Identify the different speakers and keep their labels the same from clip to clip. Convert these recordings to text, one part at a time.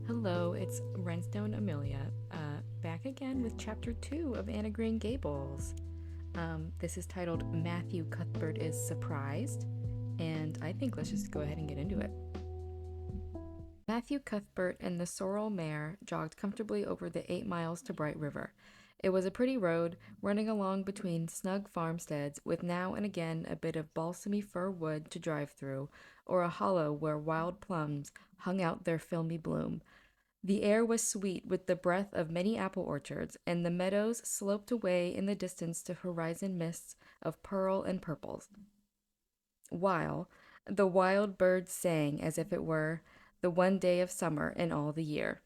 Speaker 1: Hello, it's Renstone Amelia, back again with chapter 2 of Anna Green Gables. This is titled Matthew Cuthbert is Surprised, and I think let's just go ahead and get into it. Matthew Cuthbert and the sorrel mare jogged comfortably over the 8 miles to Bright River. It was a pretty road, running along between snug farmsteads, with now and again a bit of balsamy fir wood to drive through, or a hollow where wild plums hung out their filmy bloom. The air was sweet with the breath of many apple orchards, and the meadows sloped away in the distance to horizon mists of pearl and purples, while the wild birds sang as if it were the one day of summer in all the year.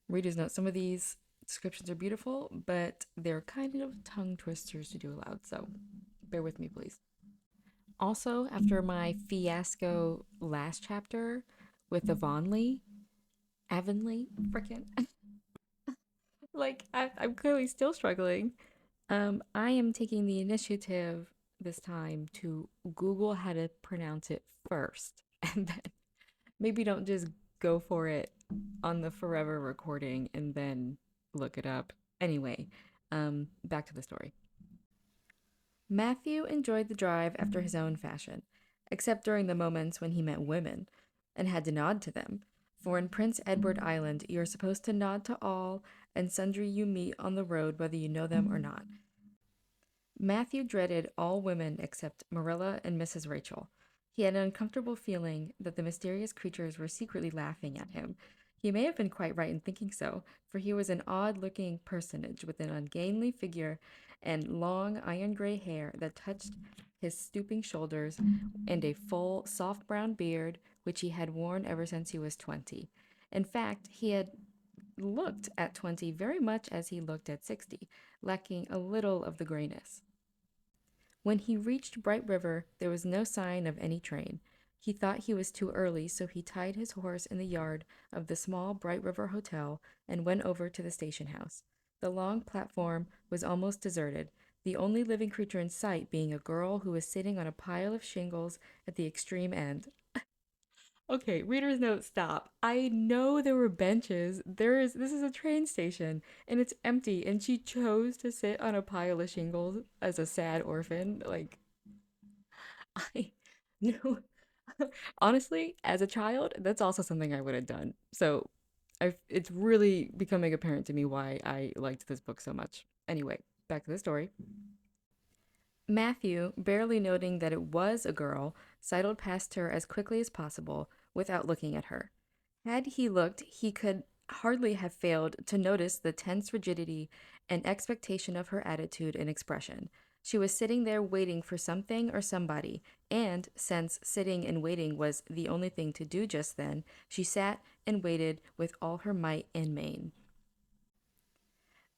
Speaker 1: Reader's note, some of these descriptions are beautiful, but they're kind of tongue twisters to do aloud, so bear with me, please. Also, after my fiasco last chapter with the Avonlea, frickin', I'm clearly still struggling. I am taking the initiative this time to Google how to pronounce it first, and then maybe don't just go for it on the forever recording and then look it up. Anyway, back to the story. Matthew enjoyed the drive after his own fashion, except during the moments when he met women and had to nod to them. For in Prince Edward Island, you're supposed to nod to all and sundry you meet on the road, whether you know them or not. Matthew dreaded all women except Marilla and Mrs. Rachel. He had an uncomfortable feeling that the mysterious creatures were secretly laughing at him. He may have been quite right in thinking so, for he was an odd-looking personage with an ungainly figure and long iron-gray hair that touched his stooping shoulders, and a full, soft brown beard which he had worn ever since he was 20. In fact, he had looked at 20 very much as he looked at 60, lacking a little of the grayness. When he reached Bright River, there was no sign of any train. He thought he was too early, so he tied his horse in the yard of the small Bright River Hotel and went over to the station house. The long platform was almost deserted, the only living creature in sight being a girl who was sitting on a pile of shingles at the extreme end. Okay, reader's note, stop. I know there were benches. This is a train station and it's empty, and she chose to sit on a pile of shingles as a sad orphan. Like, I know. Honestly, as a child, that's also something I would have done. So, it's really becoming apparent to me why I liked this book so much. Anyway, back to the story. Matthew, barely noting that it was a girl, sidled past her as quickly as possible without looking at her. Had he looked, he could hardly have failed to notice the tense rigidity and expectation of her attitude and expression. She was sitting there waiting for something or somebody, and since sitting and waiting was the only thing to do just then, she sat and waited with all her might and main.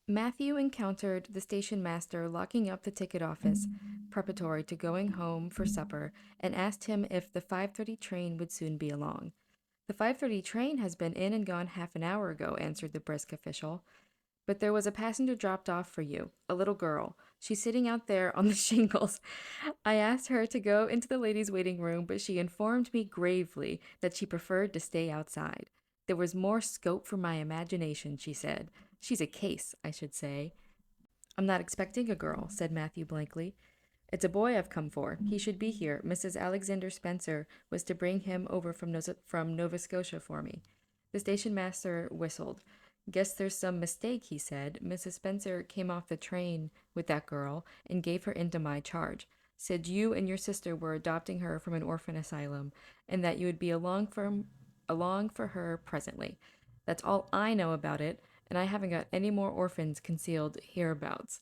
Speaker 1: Matthew encountered the station master locking up the ticket office preparatory to going home for supper and asked him if the 5:30 train would soon be along. The 5:30 train has been in and gone half an hour ago, answered the brisk official. But there was a passenger dropped off for you, a little girl. She's sitting out there on the shingles. I asked her to go into the ladies' waiting room, but she informed me gravely that she preferred to stay outside. There was more scope for my imagination, she said. She's a case, I should say. I'm not expecting a girl, said Matthew blankly. It's a boy I've come for. He should be here. Mrs. Alexander Spencer was to bring him over from Nova Scotia for me. The station master whistled. Guess there's some mistake, he said. Mrs. Spencer came off the train with that girl and gave her into my charge. Said you and your sister were adopting her from an orphan asylum and that you would be along for her presently. That's all I know about it, and I haven't got any more orphans concealed hereabouts.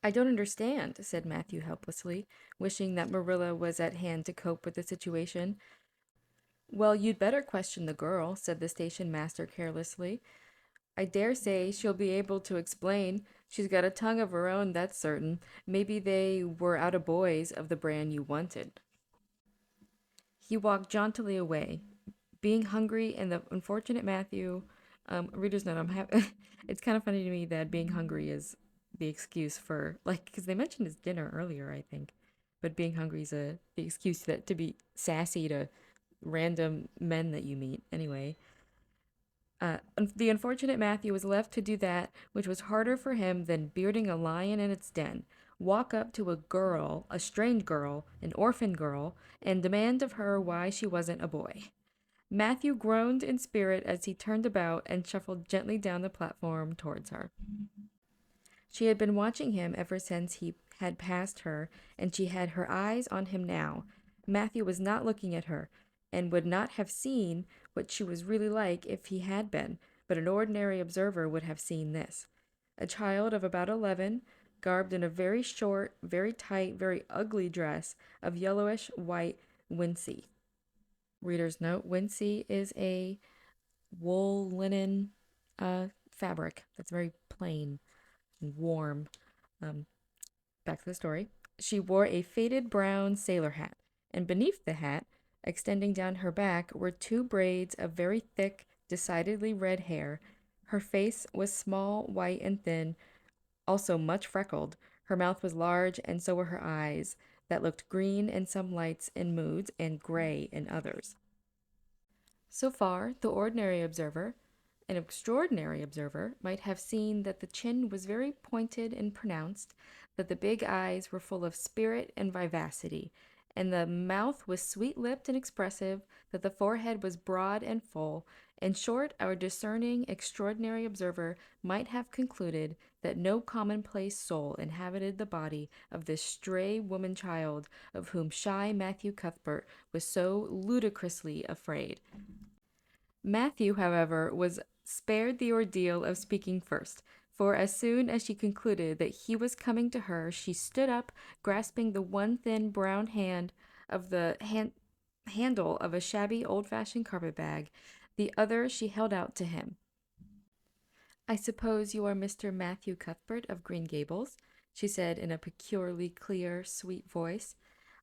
Speaker 1: I don't understand, said Matthew helplessly, wishing that Marilla was at hand to cope with the situation. Well, you'd better question the girl, said the station master carelessly. I dare say she'll be able to explain. She's got a tongue of her own, that's certain. Maybe they were out of boys of the brand you wanted. He walked jauntily away, being hungry, and the unfortunate Matthew. Reader's note: it's kind of funny to me that being hungry is the excuse for because they mentioned his dinner earlier, I think, but being hungry is the excuse that to be sassy to random men that you meet. Anyway, The unfortunate Matthew was left to do that which was harder for him than bearding a lion in its den, walk up to a girl, a strange girl, an orphan girl, and demand of her why she wasn't a boy. Matthew groaned in spirit as he turned about and shuffled gently down the platform towards her. She had been watching him ever since he had passed her, and she had her eyes on him now. Matthew was not looking at her, and would not have seen what she was really like if he had been, but an ordinary observer would have seen this. A child of about 11, garbed in a very short, very tight, very ugly dress of yellowish white wincey. Reader's note, wincey is a wool linen fabric that's very plain and warm. Um, Back to the story. She wore a faded brown sailor hat, and beneath the hat, extending down her back, were two braids of very thick, decidedly red hair. Her face was small, white, and thin, also much freckled. Her mouth was large, and so were her eyes, that looked green in some lights and moods and gray in others. So far, the ordinary observer, an extraordinary observer, might have seen that the chin was very pointed and pronounced, that the big eyes were full of spirit and vivacity, and the mouth was sweet lipped and expressive, that the forehead was broad and full. In short, our discerning, extraordinary observer might have concluded that no commonplace soul inhabited the body of this stray woman child of whom shy Matthew Cuthbert was so ludicrously afraid. Matthew, however, was spared the ordeal of speaking first, for as soon as she concluded that he was coming to her, she stood up, grasping the one thin brown hand of the handle of a shabby old-fashioned carpet-bag. The other she held out to him. I suppose you are Mr. Matthew Cuthbert of Green Gables, she said in a peculiarly clear, sweet voice.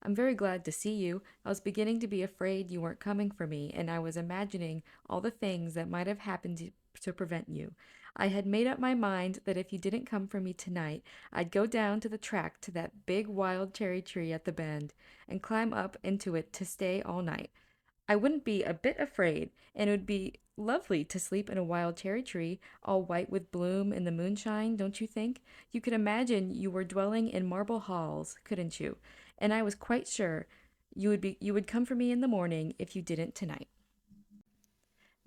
Speaker 1: I'm very glad to see you. I was beginning to be afraid you weren't coming for me, and I was imagining all the things that might have happened to prevent you. I had made up my mind that if you didn't come for me tonight, I'd go down to the track to that big wild cherry tree at the bend and climb up into it to stay all night. I wouldn't be a bit afraid, and it would be lovely to sleep in a wild cherry tree, all white with bloom in the moonshine, don't you think? You could imagine you were dwelling in marble halls, couldn't you? And I was quite sure you would come for me in the morning if you didn't tonight.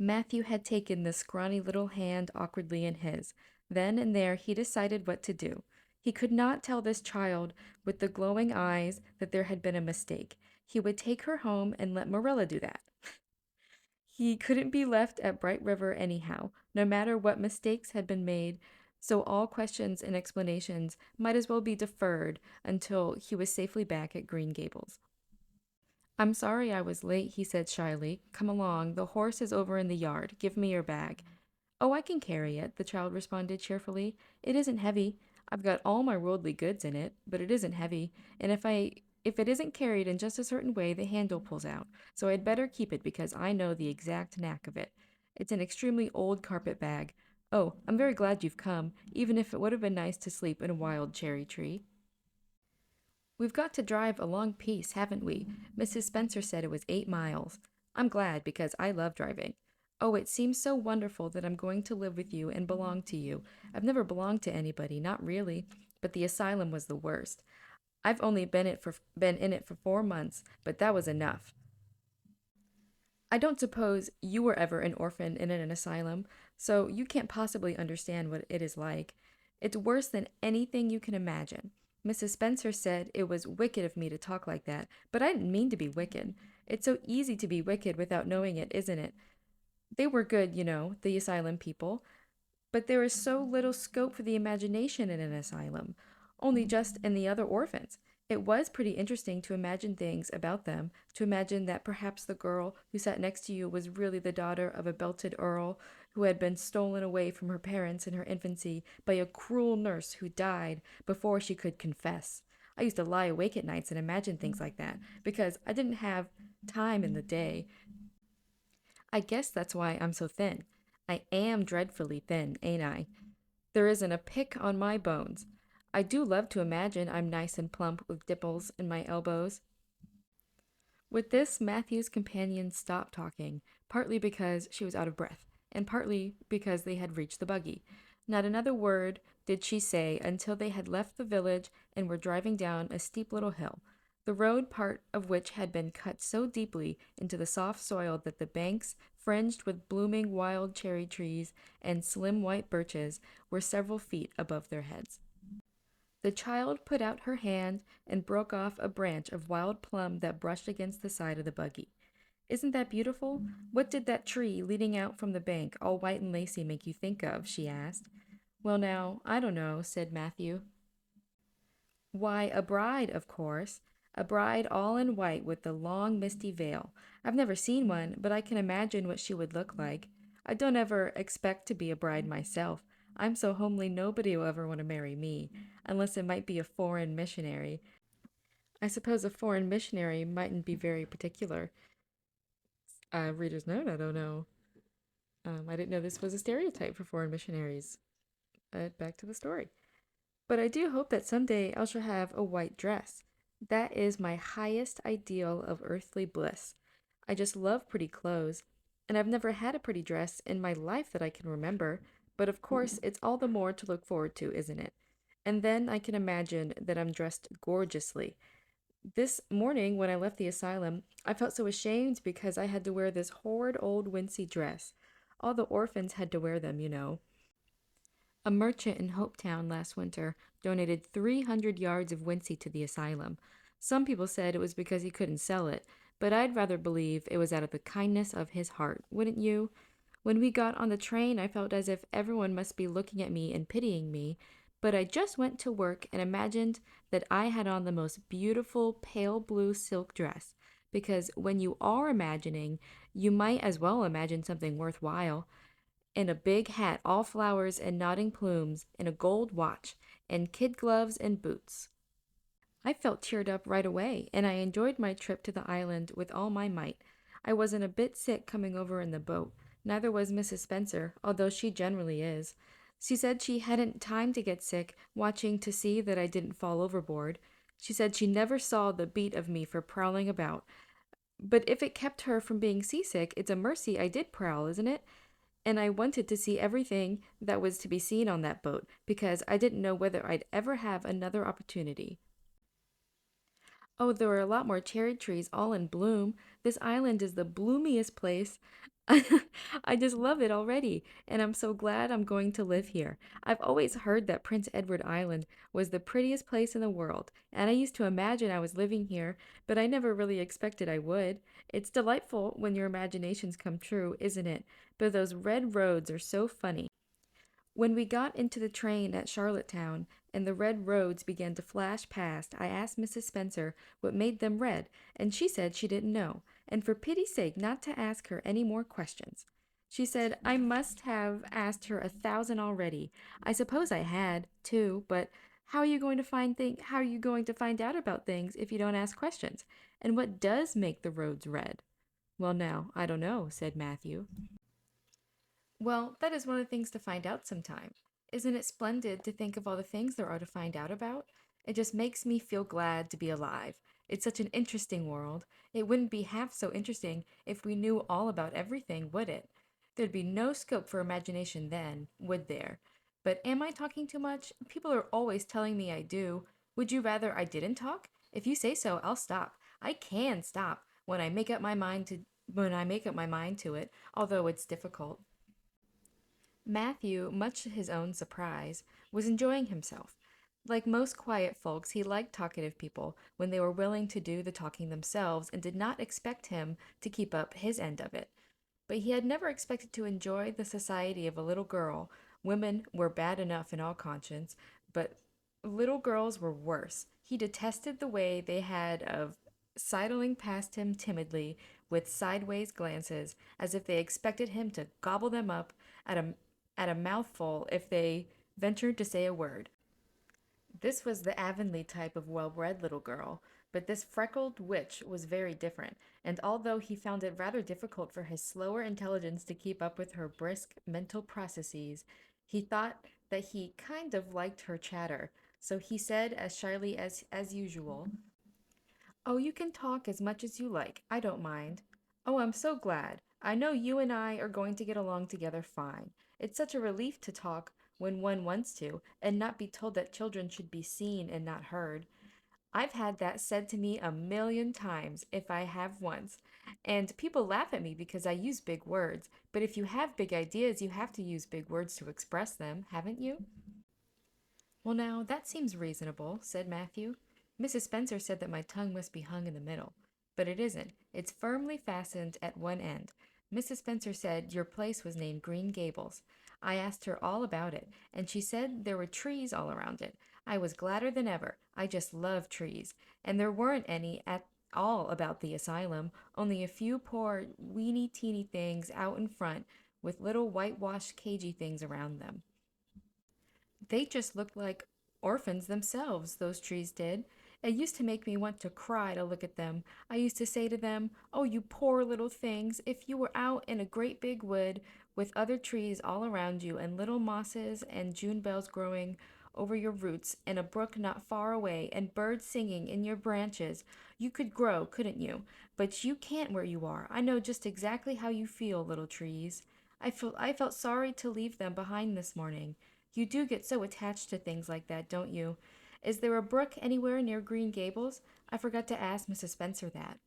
Speaker 1: Matthew had taken the scrawny little hand awkwardly in his. Then and there he decided what to do. He could not tell this child with the glowing eyes that there had been a mistake. He would take her home and let Marilla do that. He couldn't be left at Bright River anyhow, no matter what mistakes had been made, so all questions and explanations might as well be deferred until he was safely back at Green Gables. I'm sorry I was late, he said shyly. Come along, the horse is over in the yard. Give me your bag. Oh, I can carry it, the child responded cheerfully. It isn't heavy. I've got all my worldly goods in it, but it isn't heavy, and if it isn't carried in just a certain way, the handle pulls out. So I'd better keep it because I know the exact knack of it. It's an extremely old carpet bag. Oh, I'm very glad you've come, even if it would have been nice to sleep in a wild cherry tree. We've got to drive a long piece, haven't we? Mrs. Spencer said it was 8 miles. I'm glad because I love driving. Oh, it seems so wonderful that I'm going to live with you and belong to you. I've never belonged to anybody, not really, but the asylum was the worst. I've only been in it for 4 months, but that was enough. I don't suppose you were ever an orphan in an asylum, so you can't possibly understand what it is like. It's worse than anything you can imagine. Mrs. Spencer said it was wicked of me to talk like that, but I didn't mean to be wicked. It's so easy to be wicked without knowing it, isn't it? They were good, the asylum people. But there is so little scope for the imagination in an asylum, only just in the other orphans. It was pretty interesting to imagine things about them, to imagine that perhaps the girl who sat next to you was really the daughter of a belted earl who had been stolen away from her parents in her infancy by a cruel nurse who died before she could confess. I used to lie awake at nights and imagine things like that because I didn't have time in the day. I guess that's why I'm so thin. I am dreadfully thin, ain't I? There isn't a pick on my bones. I do love to imagine I'm nice and plump with dimples in my elbows. With this, Matthew's companion stopped talking, partly because she was out of breath, and partly because they had reached the buggy. Not another word did she say until they had left the village and were driving down a steep little hill, the road part of which had been cut so deeply into the soft soil that the banks, fringed with blooming wild cherry trees and slim white birches, were several feet above their heads. The child put out her hand and broke off a branch of wild plum that brushed against the side of the buggy. Isn't that beautiful? What did that tree leading out from the bank, all white and lacy, make you think of? She asked. Well, now, I don't know, said Matthew. Why, a bride, of course. A bride all in white with the long, misty veil. I've never seen one, but I can imagine what she would look like. I don't ever expect to be a bride myself. I'm so homely nobody will ever want to marry me, unless it might be a foreign missionary. I suppose a foreign missionary mightn't be very particular. Reader's note, I don't know. I didn't know this was a stereotype for foreign missionaries. Back to the story. But I do hope that someday I shall have a white dress. That is my highest ideal of earthly bliss. I just love pretty clothes, and I've never had a pretty dress in my life that I can remember, but of course it's all the more to look forward to, isn't it? And then I can imagine that I'm dressed gorgeously. This morning, when I left the asylum, I felt so ashamed because I had to wear this horrid old wincey dress. All the orphans had to wear them, you know. A merchant in Hopetown last winter donated 300 yards of wincey to the asylum. Some people said it was because he couldn't sell it, but I'd rather believe it was out of the kindness of his heart, wouldn't you? When we got on the train, I felt as if everyone must be looking at me and pitying me, but I just went to work and imagined that I had on the most beautiful pale blue silk dress, because when you are imagining, you might as well imagine something worthwhile, and a big hat, all flowers and nodding plumes, and a gold watch, and kid gloves and boots. I felt cheered up right away, and I enjoyed my trip to the island with all my might. I wasn't a bit sick coming over in the boat. Neither was Mrs. Spencer, although she generally is. She said she hadn't time to get sick, watching to see that I didn't fall overboard. She said she never saw the beat of me for prowling about. But if it kept her from being seasick, it's a mercy I did prowl, isn't it? And I wanted to see everything that was to be seen on that boat, because I didn't know whether I'd ever have another opportunity. Oh, there were a lot more cherry trees all in bloom. This island is the bloomiest place. I just love it already, and I'm so glad I'm going to live here. I've always heard that Prince Edward Island was the prettiest place in the world, and I used to imagine I was living here, but I never really expected I would. It's delightful when your imaginations come true, isn't it? But those red roads are so funny. When we got into the train at Charlottetown and the red roads began to flash past, I asked Mrs. Spencer what made them red, and she said she didn't know, and for pity's sake not to ask her any more questions. She said I must have asked her 1,000 already. I suppose I had, too, but how are you going to find out about things if you don't ask questions? And what does make the roads red? Well, now, I don't know, said Matthew. Well, that is one of the things to find out sometime. Isn't it splendid to think of all the things there are to find out about? It just makes me feel glad to be alive. It's such an interesting world. It wouldn't be half so interesting if we knew all about everything, would it? There'd be no scope for imagination then, would there? But am I talking too much? People are always telling me I do. Would you rather I didn't talk? If you say so, I'll stop. I can stop when I make up my mind to it, although it's difficult. Matthew, much to his own surprise, was enjoying himself. Like most quiet folks, he liked talkative people when they were willing to do the talking themselves and did not expect him to keep up his end of it. But he had never expected to enjoy the society of a little girl. Women were bad enough in all conscience, but little girls were worse. He detested the way they had of sidling past him timidly with sideways glances, as if they expected him to gobble them up at a mouthful if they ventured to say a word. This was the Avonlea type of well bred little girl, but this freckled witch was very different, and although he found it rather difficult for his slower intelligence to keep up with her brisk mental processes, he thought that he kind of liked her chatter, so he said as shyly as usual, "Oh, you can talk as much as you like. I don't mind." "Oh, I'm so glad. I know you and I are going to get along together fine. It's such a relief to talk when one wants to, and not be told that children should be seen and not heard. I've had that said to me a million times, if I have once. And people laugh at me because I use big words. But if you have big ideas, you have to use big words to express them, haven't you? Well, now, that seems reasonable, said Matthew. Mrs. Spencer said that my tongue must be hung in the middle. But it isn't. It's firmly fastened at one end. Mrs. Spencer said your place was named Green Gables. I asked her all about it, and she said there were trees all around it. I was gladder than ever. I just love trees. And there weren't any at all about the asylum, only a few poor weeny teeny things out in front with little whitewashed cagey things around them. They just looked like orphans themselves, those trees did. It used to make me want to cry to look at them. I used to say to them, "Oh, you poor little things, if you were out in a great big wood with other trees all around you and little mosses and June bells growing over your roots and a brook not far away and birds singing in your branches, you could grow, couldn't you? But you can't where you are. I know just exactly how you feel, little trees. I felt sorry to leave them behind this morning. You do get so attached to things like that, don't you? Is there a brook anywhere near Green Gables? I forgot to ask Mrs. Spencer that.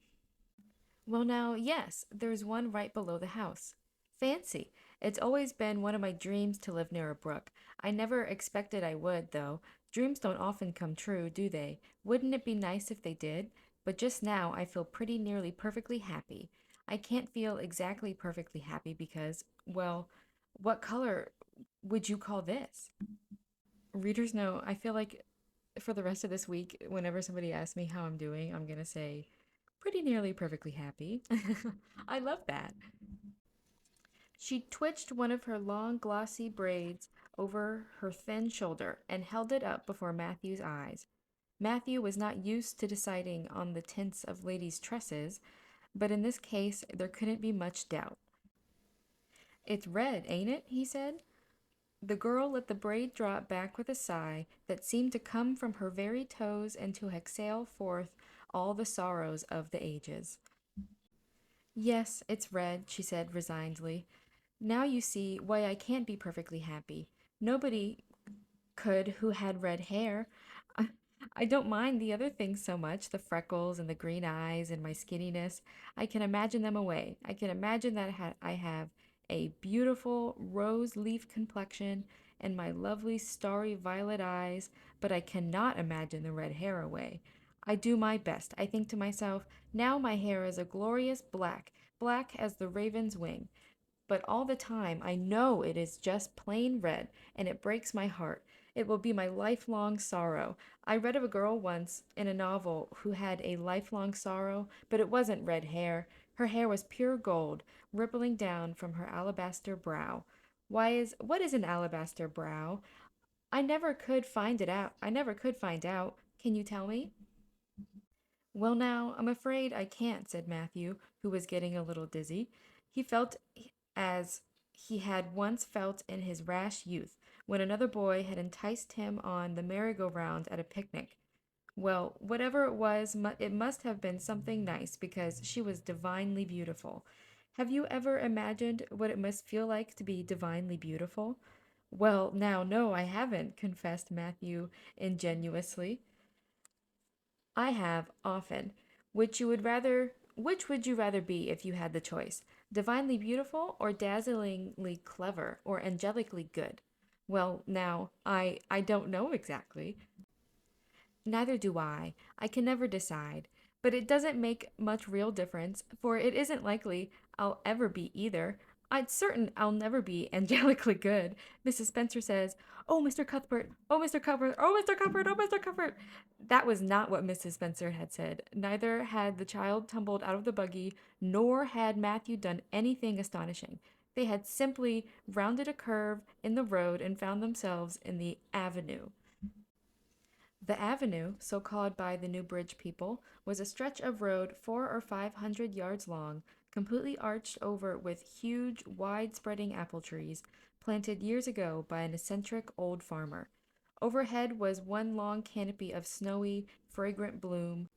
Speaker 1: Well, now, yes, there's one right below the house. Fancy. It's always been one of my dreams to live near a brook. I never expected I would, though. Dreams don't often come true, do they? Wouldn't it be nice if they did? But just now, I feel pretty nearly perfectly happy. I can't feel exactly perfectly happy because, well, what color would you call this? Readers know, I feel like for the rest of this week, whenever somebody asks me how I'm doing, I'm going to say, pretty nearly perfectly happy. I love that. She twitched one of her long, glossy braids over her thin shoulder and held it up before Matthew's eyes. Matthew was not used to deciding on the tints of ladies' tresses, but in this case there couldn't be much doubt. It's red, ain't it? He said. The girl let the braid drop back with a sigh that seemed to come from her very toes and to exhale forth all the sorrows of the ages. Yes, it's red, she said resignedly. Now you see why I can't be perfectly happy. Nobody could who had red hair. I, I don't mind the other things so much, the freckles and the green eyes and my skinniness. I can imagine them away. I can imagine that I have a beautiful rose leaf complexion and my lovely starry violet eyes, but I cannot imagine the red hair away. I do my best. I think to myself, now my hair is a glorious black, black as the raven's wing. But all the time I know it is just plain red, and it breaks my heart. It will be my lifelong sorrow. I read of a girl once in a novel who had a lifelong sorrow, but it wasn't red hair. Her hair was pure gold, rippling down from her alabaster brow. What is an alabaster brow? I never could find it out. I never could find out. Can you tell me? Well, now, I'm afraid I can't, said Matthew, who was getting a little dizzy. He felt as he had once felt in his rash youth, when another boy had enticed him on the merry-go-round at a picnic. Well, whatever it was, it must have been something nice because she was divinely beautiful. Have you ever imagined what it must feel like to be divinely beautiful? Well, now, no, I haven't, confessed Matthew ingenuously. I have often. Which would you rather be if you had the choice? Divinely beautiful or dazzlingly clever or angelically good? Well, now, I don't know exactly. Neither do I. I can never decide. But it doesn't make much real difference, for it isn't likely I'll ever be either. I'm certain I'll never be angelically good. Mrs. Spencer says, "Oh, Mr. Cuthbert! Oh, Mr. Cuthbert! Oh, Mr. Cuthbert! Oh, Mr. Cuthbert!" That was not what Mrs. Spencer had said. Neither had the child tumbled out of the buggy, nor had Matthew done anything astonishing. They had simply rounded a curve in the road and found themselves in the avenue. The avenue, so called by the New Bridge people, was a stretch of road 400 or 500 yards long, completely arched over with huge, wide-spreading apple trees, planted years ago by an eccentric old farmer. Overhead was one long canopy of snowy, fragrant bloom.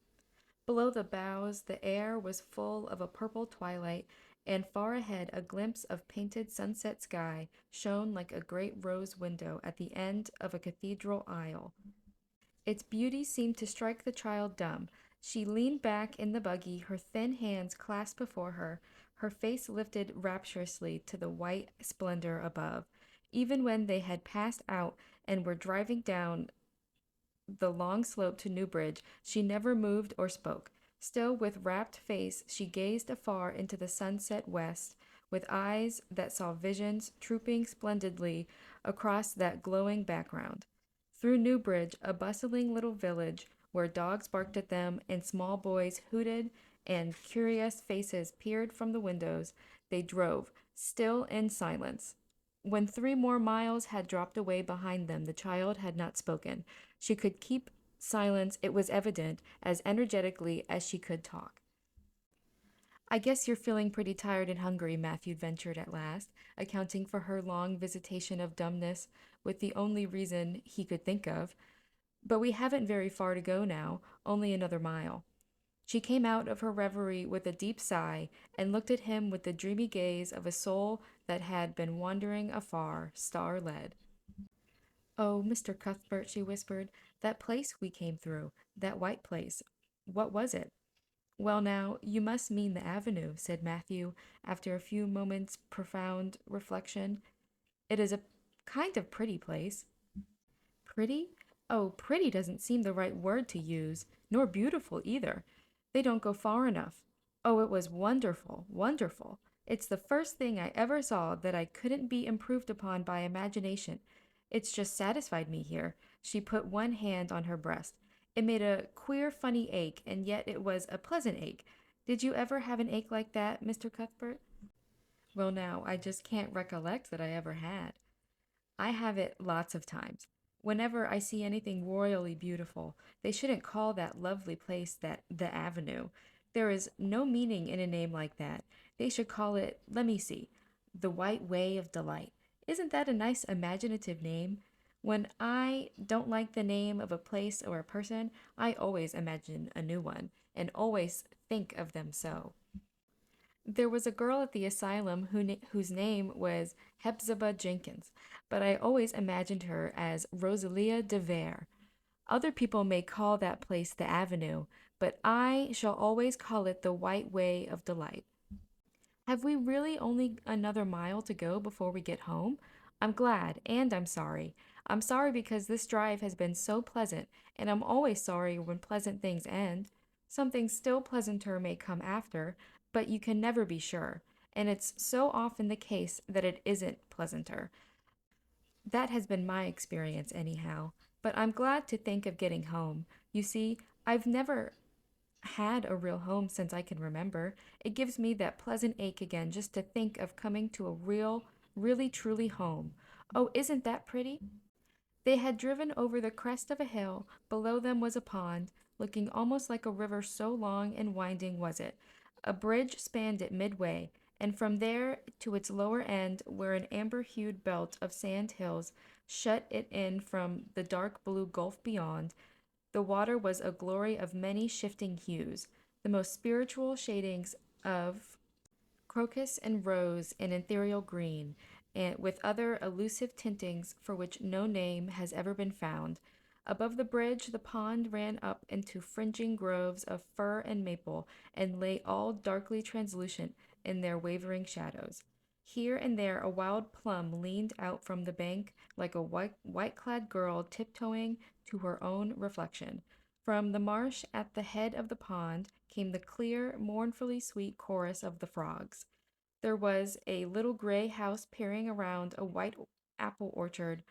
Speaker 1: Below the boughs, the air was full of a purple twilight, and far ahead a glimpse of painted sunset sky shone like a great rose window at the end of a cathedral aisle. Its beauty seemed to strike the child dumb. She leaned back in the buggy, her thin hands clasped before her face lifted rapturously to the white splendor above. Even when they had passed out and were driving down the long slope to Newbridge, she never moved or spoke. Still, with rapt face, she gazed afar into the sunset west, with eyes that saw visions trooping splendidly across that glowing background. Through Newbridge, a bustling little village where dogs barked at them and small boys hooted and curious faces peered from the windows, they drove, still in silence. When 3 more miles had dropped away behind them, the child had not spoken. She could keep silence, it was evident, as energetically as she could talk. I guess you're feeling pretty tired and hungry, Matthew ventured at last, accounting for her long visitation of dumbness with the only reason he could think of. But we haven't very far to go now, only another mile. She came out of her reverie with a deep sigh and looked at him with the dreamy gaze of a soul that had been wandering afar, star led. Oh, Mr. Cuthbert, she whispered, that place we came through, that white place. What was it? Well, now, you must mean the avenue, said Matthew, after a few moments' profound reflection. It is a kind of pretty place. Pretty? Oh, pretty doesn't seem the right word to use, nor beautiful either. They don't go far enough. Oh, it was wonderful, wonderful. It's the first thing I ever saw that I couldn't be improved upon by imagination. It's just satisfied me here. She put one hand on her breast. It made a queer, funny ache, and yet it was a pleasant ache. Did you ever have an ache like that, Mr. Cuthbert? Well, now, I just can't recollect that I ever had. I have it lots of times. Whenever I see anything royally beautiful, they shouldn't call that lovely place that the Avenue. There is no meaning in a name like that. They should call it, let me see, the White Way of Delight. Isn't that a nice imaginative name? When I don't like the name of a place or a person, I always imagine a new one and always think of them so. There was a girl at the asylum whose name was Hepzibah Jenkins, but I always imagined her as Rosalia de Vere. Other people may call that place the Avenue, but I shall always call it the White Way of Delight. Have we really only another mile to go before we get home? I'm glad, and I'm sorry. I'm sorry because this drive has been so pleasant, and I'm always sorry when pleasant things end. Something still pleasanter may come after, but you can never be sure, and it's so often the case that it isn't pleasanter. That has been my experience, anyhow. But I'm glad to think of getting home. You see, I've never had a real home since I can remember. It gives me that pleasant ache again just to think of coming to a real, really truly home. Oh, isn't that pretty? They had driven over the crest of a hill. Below them was a pond, looking almost like a river, so long and winding was it. A bridge spanned it midway, and from there to its lower end, where an amber-hued belt of sand hills shut it in from the dark blue gulf beyond, the water was a glory of many shifting hues, the most spiritual shadings of crocus and rose and ethereal green, and with other elusive tintings for which no name has ever been found. Above the bridge, the pond ran up into fringing groves of fir and maple, and lay all darkly translucent in their wavering shadows. Here and there a wild plum leaned out from the bank like a white-clad girl tiptoeing to her own reflection. From the marsh at the head of the pond came the clear, mournfully sweet chorus of the frogs. There was a little gray house peering around a white apple orchard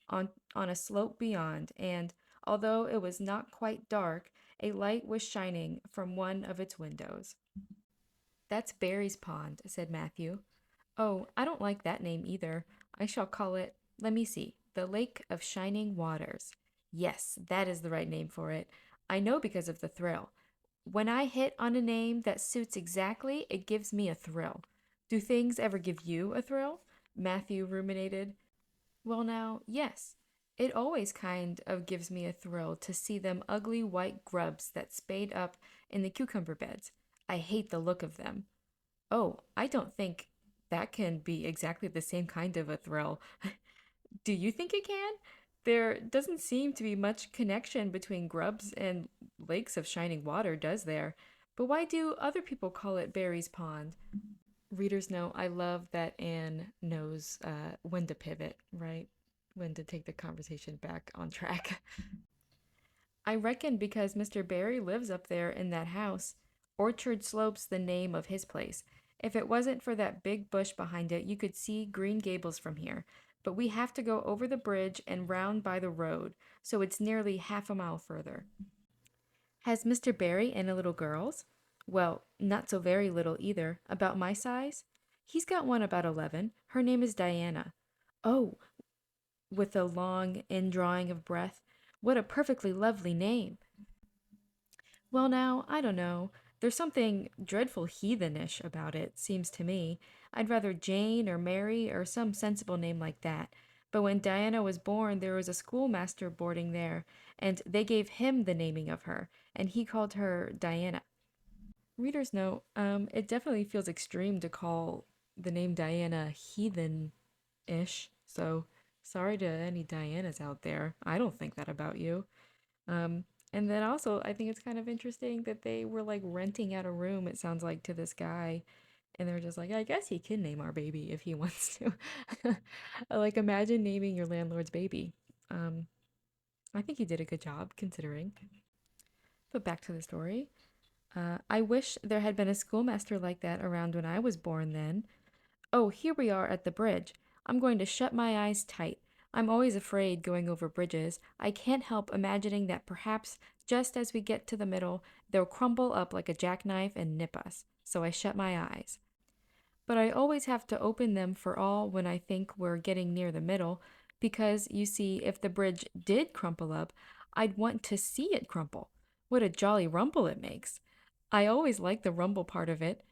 Speaker 1: on a slope beyond, and, although it was not quite dark, a light was shining from one of its windows. That's Barry's Pond, said Matthew. Oh, I don't like that name either. I shall call it, let me see, the Lake of Shining Waters. Yes, that is the right name for it. I know because of the thrill. When I hit on a name that suits exactly, it gives me a thrill. Do things ever give you a thrill? Matthew ruminated. Well, now, yes. It always kind of gives me a thrill to see them ugly white grubs that spade up in the cucumber beds. I hate the look of them. Oh, I don't think that can be exactly the same kind of a thrill. Do you think it can? There doesn't seem to be much connection between grubs and lakes of shining water, does there? But why do other people call it Barry's Pond? Readers know I love that Anne knows when to pivot, right? When to take the conversation back on track. I reckon because Mr. Barry lives up there in that house. Orchard Slope's the name of his place. If it wasn't for that big bush behind it, you could see Green Gables from here. But we have to go over the bridge and round by the road, so it's nearly half a mile further. Has Mr. Barry any little girls? Well, not so very little either, about my size. He's got one about 11. Her name is Diana. Oh, with a long indrawing of breath. What a perfectly lovely name. Well, now, I don't know. There's something dreadful heathenish about it, seems to me. I'd rather Jane or Mary or some sensible name like that. But when Diana was born, there was a schoolmaster boarding there, and they gave him the naming of her, and he called her Diana. Readers note, it definitely feels extreme to call the name Diana heathen-ish, so sorry to any Dianas out there. I don't think that about you. Um, and then also, I think it's kind of interesting that they were like renting out a room, it sounds like, to this guy. And they're just like, I guess he can name our baby if he wants to. Like, imagine naming your landlord's baby. Um, I think he did a good job considering. But back to the story. I wish there had been a schoolmaster like that around when I was born then. Oh, here we are at the bridge. I'm going to shut my eyes tight. I'm always afraid going over bridges. I can't help imagining that perhaps just as we get to the middle, they'll crumble up like a jackknife and nip us. So I shut my eyes. But I always have to open them for all when I think we're getting near the middle, because you see, if the bridge did crumple up, I'd want to see it crumple. What a jolly rumble it makes! I always like the rumble part of it.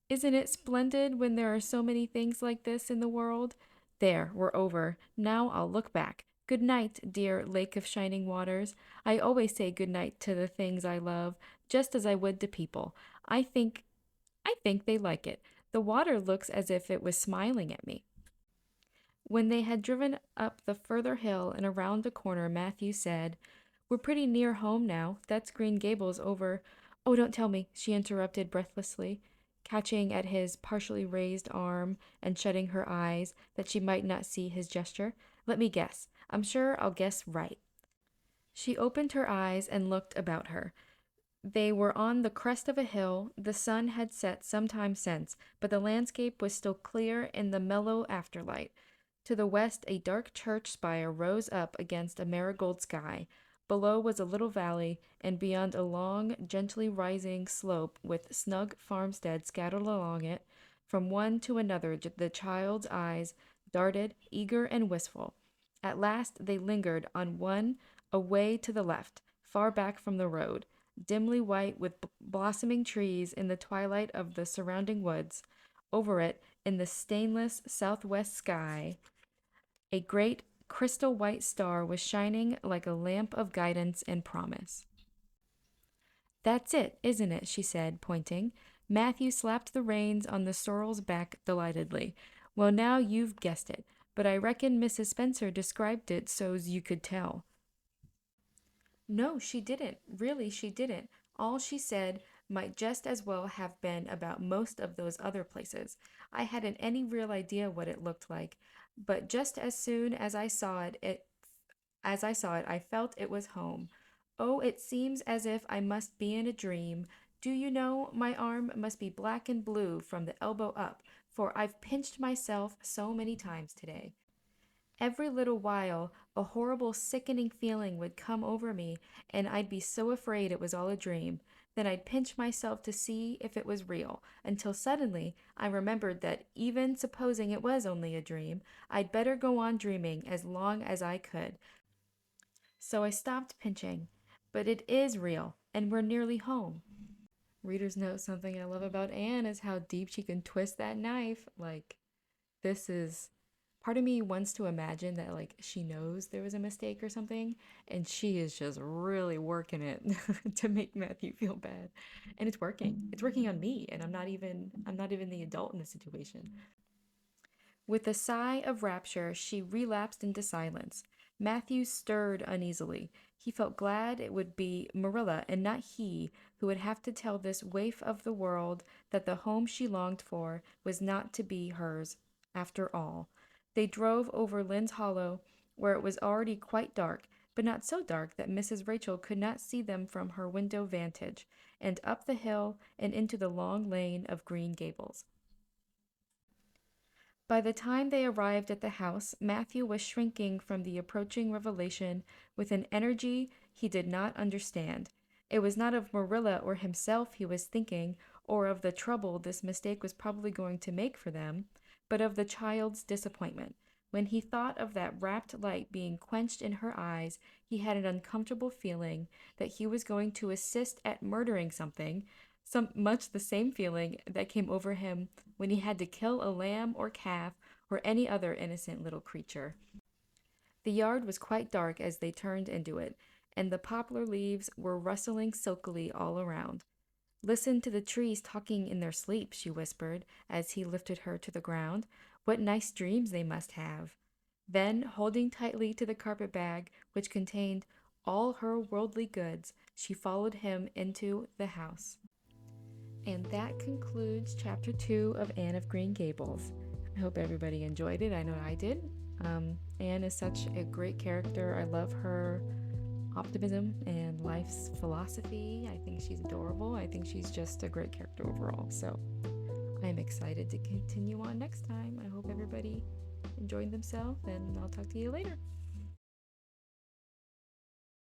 Speaker 1: Isn't it splendid when there are so many things like this in the world? There, we're over. Now I'll look back. Good night, dear Lake of Shining Waters. I always say good night to the things I love, just as I would to people. I think I think they like it. The water looks as if it was smiling at me. When they had driven up the further hill and around the corner, Matthew said, We're pretty near home now. That's Green Gables over. Oh, don't tell me, she interrupted breathlessly, catching at his partially raised arm and shutting her eyes that she might not see his gesture. Let me guess. I'm sure I'll guess right. She opened her eyes and looked about her. They were on the crest of a hill. The sun had set some time since, but the landscape was still clear in the mellow afterlight. To the west, a dark church spire rose up against a marigold sky. Below was a little valley, and beyond a long, gently rising slope with snug farmsteads scattered along it. From one to another, the child's eyes darted, eager and wistful. At last, they lingered on one away to the left, far back from the road, dimly white with blossoming trees in the twilight of the surrounding woods. Over it, in the stainless southwest sky, a great crystal white star was shining like a lamp of guidance and promise. That's it, isn't it? She said, pointing. Matthew slapped the reins on the sorrel's back delightedly. Well, now you've guessed it, but I reckon Mrs. Spencer described it so's you could tell. No, she didn't. Really, she didn't. All she said might just as well have been about most of those other places. I hadn't any real idea what it looked like, but just as soon as I saw it, I felt it was home. Oh, it seems as if I must be in a dream. Do you know, my arm must be black and blue from the elbow up, for I've pinched myself so many times today. Every little while, a horrible, sickening feeling would come over me, and I'd be so afraid it was all a dream. Then I'd pinch myself to see if it was real, until suddenly I remembered that even supposing it was only a dream, I'd better go on dreaming as long as I could. So I stopped pinching. But it is real, and we're nearly home. Readers note something I love about Anne is how deep she can twist that knife. Like, this is Part of me wants to imagine that like she knows there was a mistake or something and she is just really working it to make Matthew feel bad. And it's working. It's working on me and I'm not even the adult in the situation. With a sigh of rapture, she relapsed into silence. Matthew stirred uneasily. He felt glad it would be Marilla and not he who would have to tell this waif of the world that the home she longed for was not to be hers after all. They drove over Lynn's Hollow, where it was already quite dark, but not so dark that Mrs. Rachel could not see them from her window vantage, and up the hill and into the long lane of Green Gables. By the time they arrived at the house, Matthew was shrinking from the approaching revelation with an energy he did not understand. It was not of Marilla or himself he was thinking, or of the trouble this mistake was probably going to make for them, but of the child's disappointment. When he thought of that rapt light being quenched in her eyes, he had an uncomfortable feeling that he was going to assist at murdering something, some much the same feeling that came over him when he had to kill a lamb or calf or any other innocent little creature. The yard was quite dark as they turned into it, and the poplar leaves were rustling silkily all around. Listen to the trees talking in their sleep, she whispered as he lifted her to the ground. What nice dreams they must have. Then, holding tightly to the carpet bag, which contained all her worldly goods, she followed him into the house. And that concludes chapter 2 of Anne of Green Gables. I hope everybody enjoyed it. I know I did. Anne is such a great character. I love her optimism and life's philosophy. I think she's adorable. I think she's just a great character overall. So I'm excited to continue on next time. I hope everybody enjoyed themselves, and I'll talk to you later.